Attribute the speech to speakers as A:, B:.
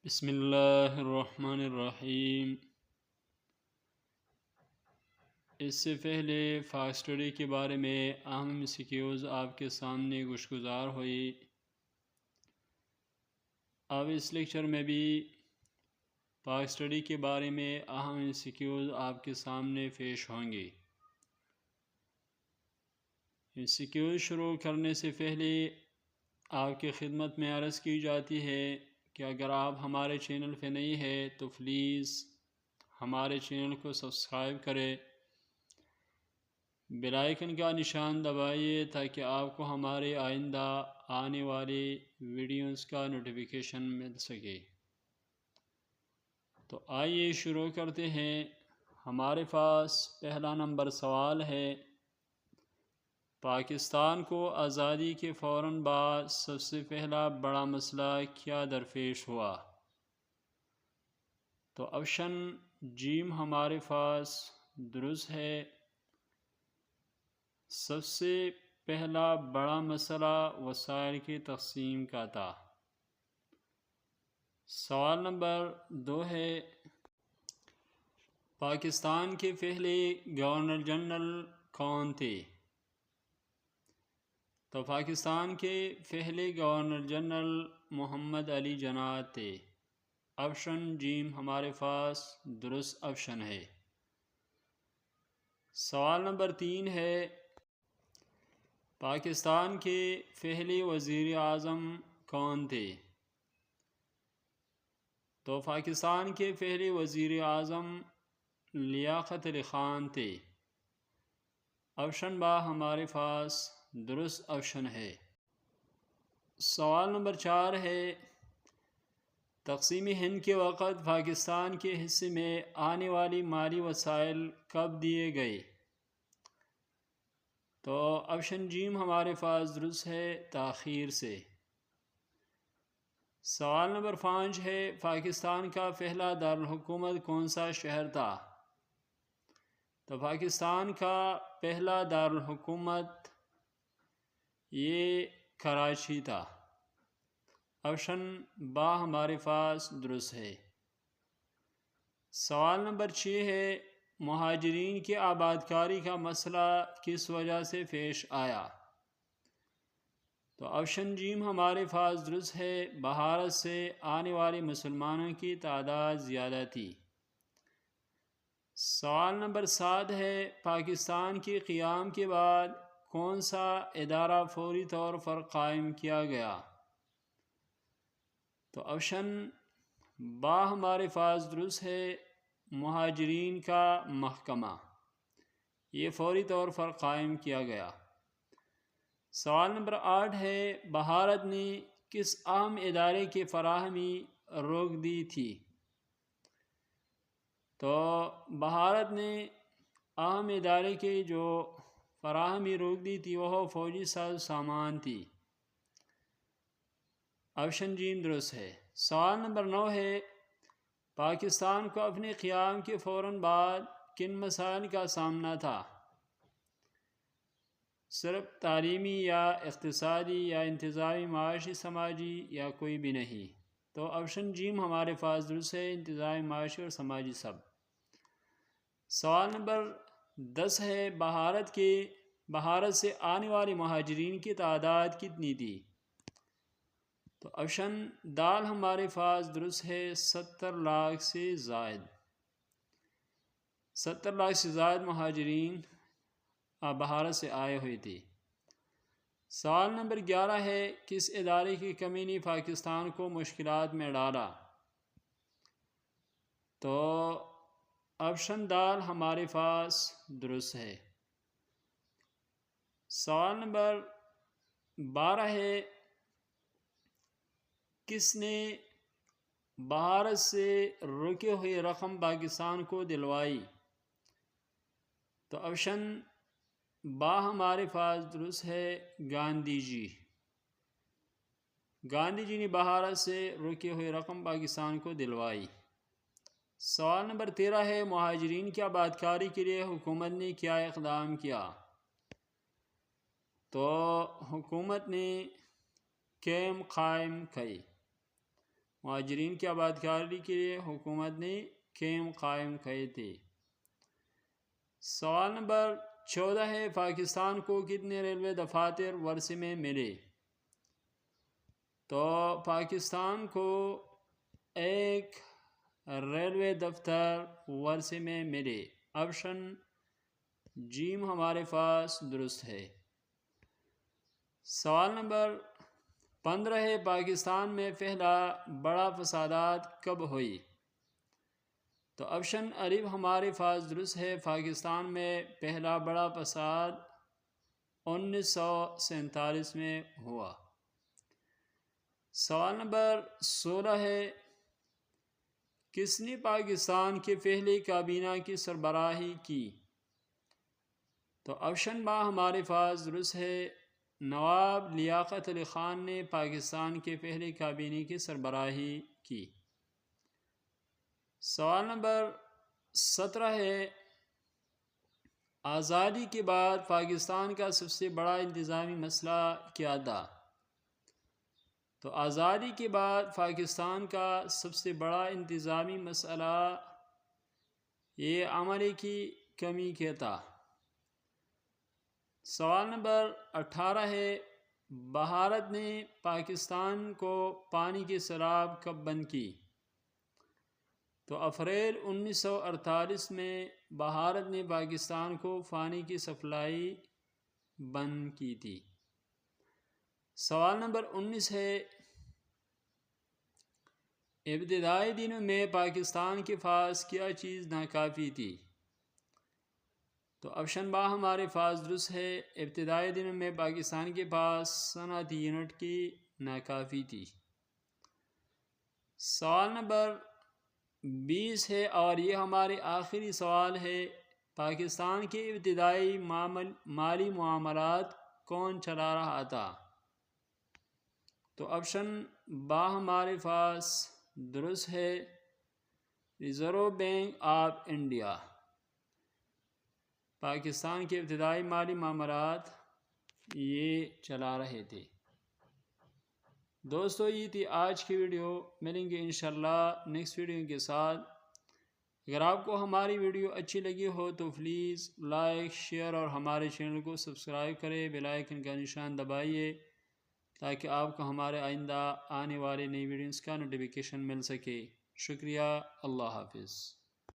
A: بسم اللہ الرحمن الرحیم۔ اس سے پہلے فاک اسٹڈی کے بارے میں اہم سکیورز آپ کے سامنے گشگزار ہوئی۔ اب اس لیکچر میں بھی فاک اسٹڈی کے بارے میں اہم سکیورز آپ کے سامنے پیش ہوں گی۔ سکیورز شروع کرنے سے پہلے آپ کی خدمت میں عرض کی جاتی ہے کہ اگر آپ ہمارے چینل پہ نہیں ہیں تو پلیز ہمارے چینل کو سبسکرائب کریں، بیل آئیکن کا نشان دبائیے تاکہ آپ کو ہمارے آئندہ آنے والی ویڈیوز کا نوٹیفیکیشن مل سکے۔ تو آئیے شروع کرتے ہیں۔ ہمارے پاس پہلا نمبر سوال ہے، پاکستان کو آزادی کے فوراً بعد سب سے پہلا بڑا مسئلہ کیا درپیش ہوا؟ تو آپشن جیم ہمارے پاس درست ہے۔ سب سے پہلا بڑا مسئلہ وسائل کی تقسیم کا تھا۔ سوال نمبر 2 ہے، پاکستان کے پہلے گورنر جنرل کون تھے؟ تو پاکستان کے پہلے گورنر جنرل محمد علی جناح تھے۔ آپشن جیم ہمارے پاس درست آپشن ہے۔ سوال نمبر 3 ہے، پاکستان کے پہلے وزیر اعظم کون تھے؟ تو پاکستان کے پہلے وزیر اعظم لیاقت علی خان تھے۔ آپشن با ہمارے پاس درست آپشن ہے۔ سوال نمبر 4 ہے، تقسیم ہند کے وقت پاکستان کے حصے میں آنے والی مالی وسائل کب دیے گئے؟ تو آپشن جیم ہمارے پاس درست ہے، تاخیر سے۔ سوال نمبر 5 ہے، پاکستان کا پہلا دارالحکومت کون سا شہر تھا؟ تو پاکستان کا پہلا دارالحکومت یہ کراچی تھا۔ آپشن با ہمارے پاس درست ہے۔ سوال نمبر 6 ہے، مہاجرین کی آباد کاری کا مسئلہ کس وجہ سے پیش آیا؟ تو آپشن جیم ہمارے پاس درست ہے، بھارت سے آنے والے مسلمانوں کی تعداد زیادہ تھی۔ سوال نمبر 7 ہے، پاکستان کے قیام کے بعد کون سا ادارہ فوری طور پر قائم کیا گیا؟ تو آپشن با ہمارے پاس درست ہے، مہاجرین کا محکمہ، یہ فوری طور پر قائم کیا گیا۔ سوال نمبر 8 ہے، بھارت نے کس اہم ادارے کی فراہمی روک دی تھی؟ تو بھارت نے اہم ادارے کی جو فراہمی روک دی تھی وہ فوجی ساز سامان تھی۔ آپشن جیم درست ہے۔ سوال نمبر 9 ہے، پاکستان کو اپنے قیام کے فوراً بعد کن مسائل کا سامنا تھا؟ صرف تعلیمی یا اقتصادی یا انتظامی معاشی سماجی یا کوئی بھی نہیں؟ تو آپشن جیم ہمارے پاس درست ہے، انتظامی معاشی اور سماجی سب۔ سوال نمبر 10 ہے، بھارت سے آنے والے مہاجرین کی تعداد کتنی تھی؟ تو آپشن دال ہمارے پاس درست ہے، 70 لاکھ سے زائد۔ 70 لاکھ سے زائد مہاجرین بھارت سے آئے ہوئے تھے۔ سوال نمبر 11 ہے، کس ادارے کی کمی نے پاکستان کو مشکلات میں ڈالا؟ تو آپشن دال ہمارے پاس درست ہے۔ سوال نمبر 12 ہے، کس نے بھارت سے روکے ہوئے رقم پاکستان کو دلوائی؟ تو آپشن با ہمارے پاس درست ہے، گاندھی جی۔ گاندھی جی نے بھارت سے روکے ہوئے رقم پاکستان کو دلوائی۔ سوال نمبر 13 ہے، مہاجرین کی آباد کاری کے لیے حکومت نے کیا اقدام کیا؟ تو حکومت نے کیمپ قائم کیے۔ مہاجرین کی آباد کاری کے لیے حکومت نے کیمپ قائم کیے تھے۔ سوال نمبر 14 ہے، پاکستان کو کتنے ریلوے دفاتر ورثے میں ملے؟ تو پاکستان کو ایک ریلوے دفتر ورثے میں ملے۔ آپشن جیم ہمارے پاس درست ہے۔ سوال نمبر 15 ہے، پاکستان میں پہلا بڑا فسادات کب ہوئی؟ تو آپشن الف ہمارے پاس درست ہے۔ پاکستان میں پہلا بڑا فساد 1947 میں ہوا۔ سوال نمبر 16 ہے، کس نے پاکستان کے پہلے کابینہ کی سربراہی کی؟ تو آپشن با ہمارے پاس درست ہے۔ نواب لیاقت علی خان نے پاکستان کے پہلے کابینہ کی سربراہی کی۔ سوال نمبر 17 ہے، آزادی کے بعد پاکستان کا سب سے بڑا انتظامی مسئلہ کیا تھا؟ تو آزادی کے بعد پاکستان کا سب سے بڑا انتظامی مسئلہ یہ عملے کی کمی کیا تھا۔ سوال نمبر 18 ہے، بھارت نے پاکستان کو پانی کی سراب کب بند کی؟ تو اپریل 1948 میں بھارت نے پاکستان کو پانی کی سپلائی بند کی تھی۔ سوال نمبر 19 ہے، ابتدائی دنوں میں پاکستان کے پاس کیا چیز ناکافی تھی؟ تو آپشن با ہمارے پاس درست ہے۔ ابتدائی دنوں میں پاکستان کے پاس صنعتی یونٹ کی ناکافی تھی۔ سوال نمبر 20 ہے اور یہ ہمارے آخری سوال ہے، پاکستان کے ابتدائی مالی معاملات کون چلا رہا تھا؟ تو آپشن با ہمارے پاس درست ہے، reserve bank of India. Pakistan کے ابتدائی مالی معاملات یہ چلا رہے تھے۔ دوستو یہ تھی آج کی ویڈیو، ملیں گے انشاءاللہ نیکسٹ ویڈیو کے ساتھ۔ اگر آپ کو ہماری ویڈیو اچھی لگی ہو تو پلیز لائک، شیئر اور ہمارے چینل کو سبسکرائب کریں، بیل آئیکن کا نشان دبائیے تاکہ آپ کو ہمارے آئندہ آنے والے نئی ویڈیوز کا نوٹیفیکیشن مل سکے۔ شکریہ، اللہ حافظ۔